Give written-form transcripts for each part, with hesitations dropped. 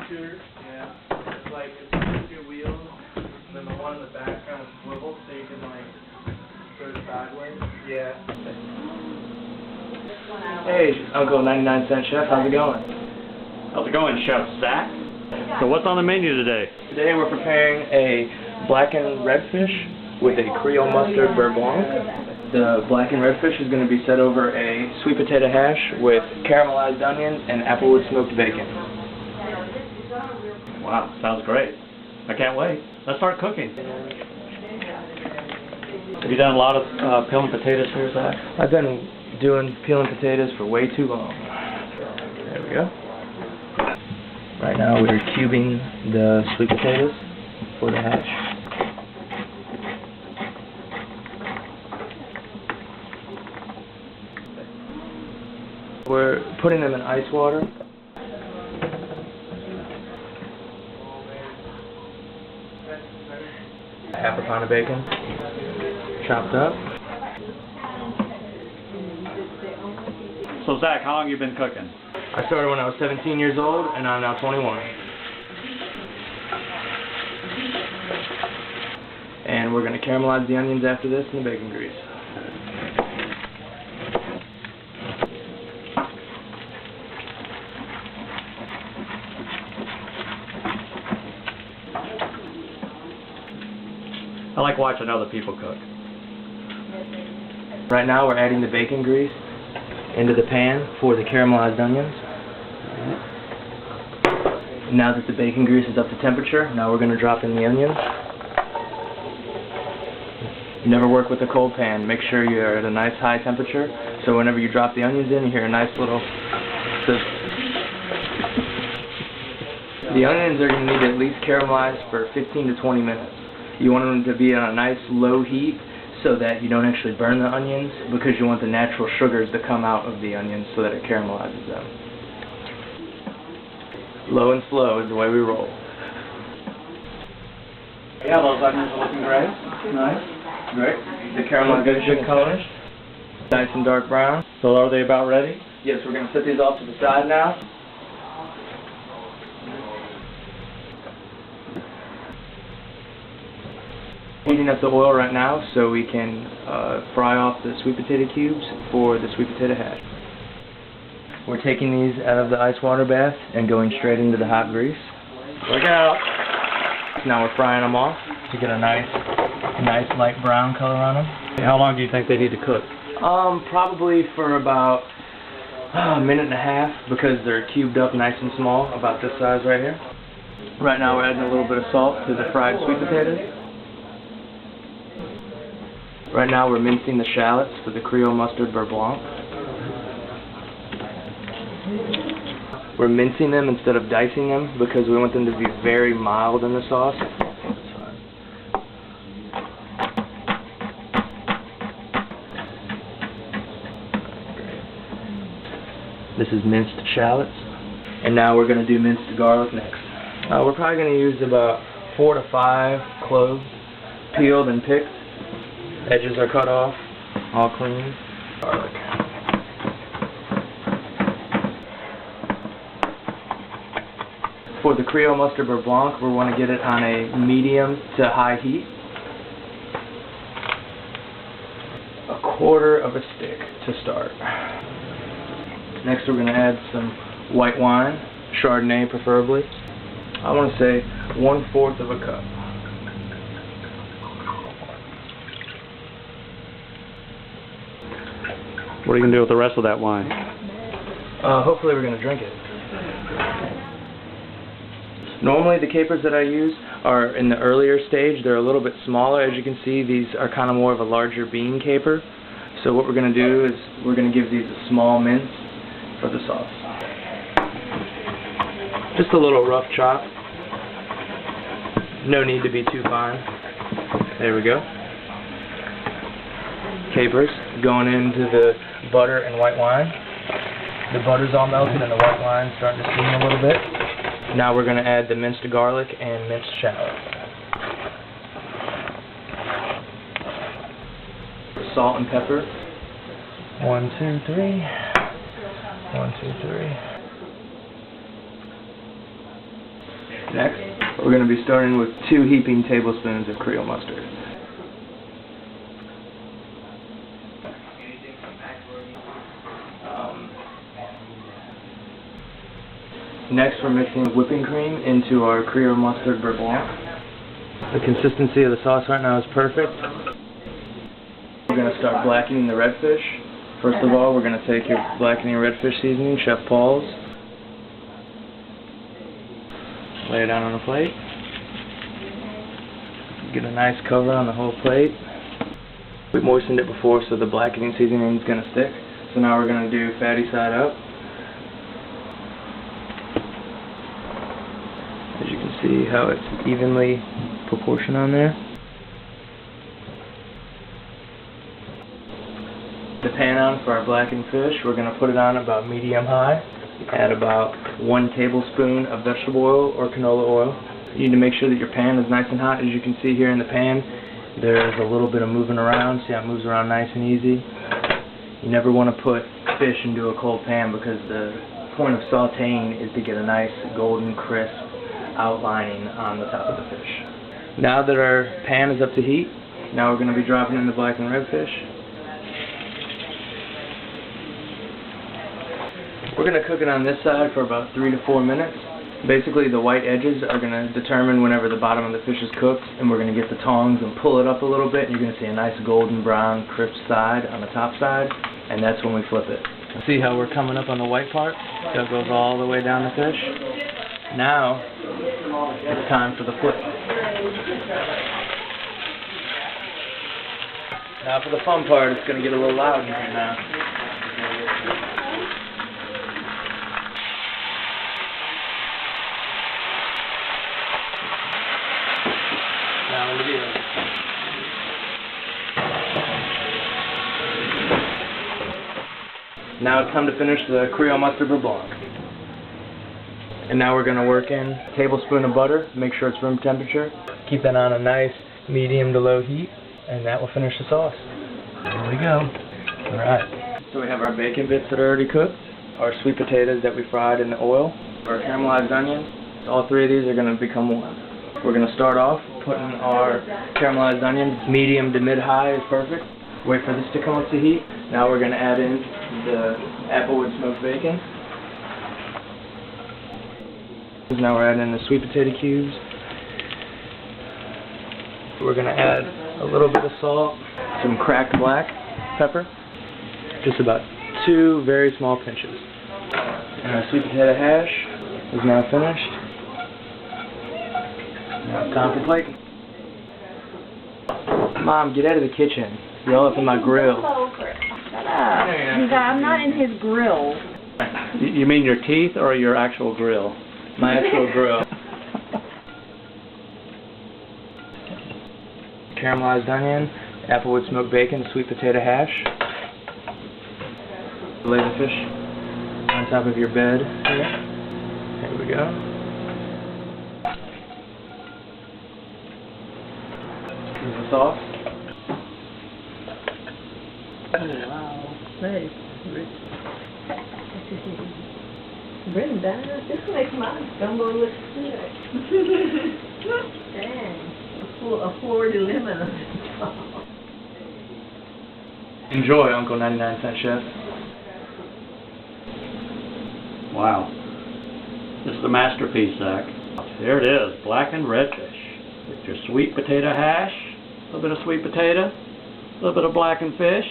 shooter. Yeah. It's like it's two wheels, and then the one in the back kind of swivels so you can like throw it sideways. Yeah. Hey, Uncle 99-cent Chef, how's it going? How's it going, Chef Zakk? So what's on the menu today? Today we're preparing a blackened redfish with a Creole Mustard Beurre Blanc. The blackened redfish is going to be set over a sweet potato hash with caramelized onions and Applewood smoked bacon. Wow, sounds great. I can't wait. Let's start cooking. Have you done a lot of peeling potatoes here, Zakk? I've been doing peeling potatoes for way too long. There we go. Right now we're cubing the sweet potatoes for the hash. We're putting them in ice water. Half a pound of bacon, chopped up. So Zakk, how long have you been cooking? I started when I was 17 years old, and I'm now 21. And we're going to caramelize the onions after this in the bacon grease. I like watching other people cook. Right now we're adding the bacon grease into the pan for the caramelized onions. Now that the bacon grease is up to temperature, now we're going to drop in the onions. You never work with a cold pan. Make sure you're at a nice high temperature, so whenever you drop the onions in, you hear a nice little sizzle. The onions are going to need to at least caramelize for 15 to 20 minutes. You want them to be on a nice low heat so that you don't actually burn the onions, because you want the natural sugars to come out of the onions so that it caramelizes them. Low and slow is the way we roll. Yeah, those onions are looking great. Nice. Great. The caramelization is finished. Nice and dark brown. So are they about ready? Yes, we're going to set these off to the side now. Heating up the oil right now so we can fry off the sweet potato cubes for the sweet potato hash. We're taking these out of the ice water bath and going straight into the hot grease. Look out! Now we're frying them off to get a nice light brown color on them. How long do you think they need to cook? Probably for about a minute and a half, because they're cubed up nice and small, about this size right here. Right now we're adding a little bit of salt to the fried sweet potatoes. Right now we're mincing the shallots for the Creole Mustard Beurre Blanc. We're mincing them instead of dicing them because we want them to be very mild in the sauce. This is minced shallots. And now we're going to do minced garlic next. We're probably going to use about 4 to 5 cloves, peeled and picked. Edges are cut off, all clean. Garlic. For the Creole Mustard Beurre Blanc, we want to get it on a medium to high heat. A quarter of a stick to start. Next we're going to add some white wine, Chardonnay preferably. I want to say 1/4 of a cup. What are you going to do with the rest of that wine? Hopefully we're going to drink it. Normally the capers that I use are in the earlier stage. They're a little bit smaller. As you can see, these are kind of more of a larger bean caper. So what we're going to do is we're going to give these a small mince for the sauce. Just a little rough chop. No need to be too fine. There we go. Capers going into the butter and white wine. The butter's all melted and the white wine's starting to steam a little bit. Now we're going to add the minced garlic and minced shallot. Salt and pepper. 1, 2, 3. 1, 2, 3. Next, we're going to be starting with 2 heaping tablespoons of Creole Mustard. Next, we're mixing whipping cream into our Creole Mustard Beurre Blanc. The consistency of the sauce right now is perfect. We're going to start blackening the redfish. First of all, we're going to take your blackening redfish seasoning, Chef Paul's. Lay it down on a plate. Get a nice cover on the whole plate. We moistened it before, so the blackening seasoning is going to stick. So now we're going to do fatty side up. As you can see how it's evenly proportioned on there. The pan on for our blackened fish, we're going to put it on about medium-high. Add about 1 tablespoon of vegetable oil or canola oil. You need to make sure that your pan is nice and hot. As you can see here in the pan, there's a little bit of moving around. See how it moves around nice and easy? You never want to put fish into a cold pan because the point of sauteing is to get a nice golden crisp outlining on the top of the fish. Now that our pan is up to heat, now we're going to be dropping in the blackened redfish. We're going to cook it on this side for about 3 to 4 minutes. Basically, the white edges are going to determine whenever the bottom of the fish is cooked, and we're going to get the tongs and pull it up a little bit, and you're going to see a nice golden brown crisp side on the top side, and that's when we flip it. See how we're coming up on the white part? So it goes all the way down the fish. Now, it's time for the flip. Now for the fun part, it's going to get a little loud in here now. Now in the video. Now it's time to finish the Creole Mustard Beurre Blanc. And now we're going to work in a tablespoon of butter. Make sure it's room temperature. Keep that on a nice medium to low heat, and that will finish the sauce. There we go. Alright. So we have our bacon bits that are already cooked, our sweet potatoes that we fried in the oil, our caramelized onions. All 3 of these are going to become one. We're going to start off putting our caramelized onions. Medium to mid-high is perfect. Wait for this to come up to heat. Now we're going to add in the Applewood smoked bacon. Now we're adding in the sweet potato cubes. We're going to add a little bit of salt, some cracked black pepper, just about 2 very small pinches. And our sweet potato hash is now finished. Now it's time for plating. Mom, get out of the kitchen. You're all up in my grill. Shut up. I'm not in his grill. You mean your teeth or your actual grill? My actual grill. Caramelized onion, Applewood smoked bacon, sweet potato hash. Lay the fish on top of your bed here. There we go. Here's the sauce. Wow. Nice. Brenda, this makes my gumbo look good. Dang. A Florida lemon. Enjoy, Uncle 99-cent Chef. Wow. This is a masterpiece, Zakk. There it is, blackened redfish. With your sweet potato hash, a little bit of sweet potato, a little bit of blackened fish.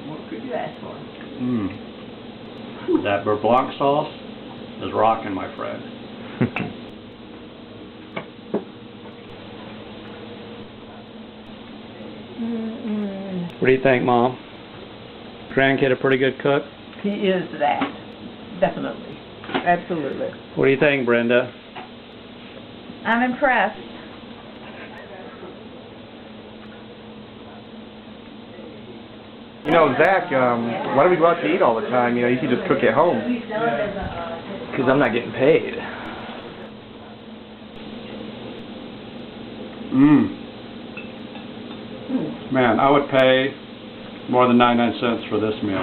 What could you ask for? That Beurre Blanc sauce is rocking, my friend. What do you think, Mom? Grandkid a pretty good cook? He is that. Definitely. Absolutely. What do you think, Brenda? I'm impressed. You know, Zakk, why do we go out to eat all the time? You know, you can just cook at home. Because I'm not getting paid. Man, I would pay more than 99 cents for this meal.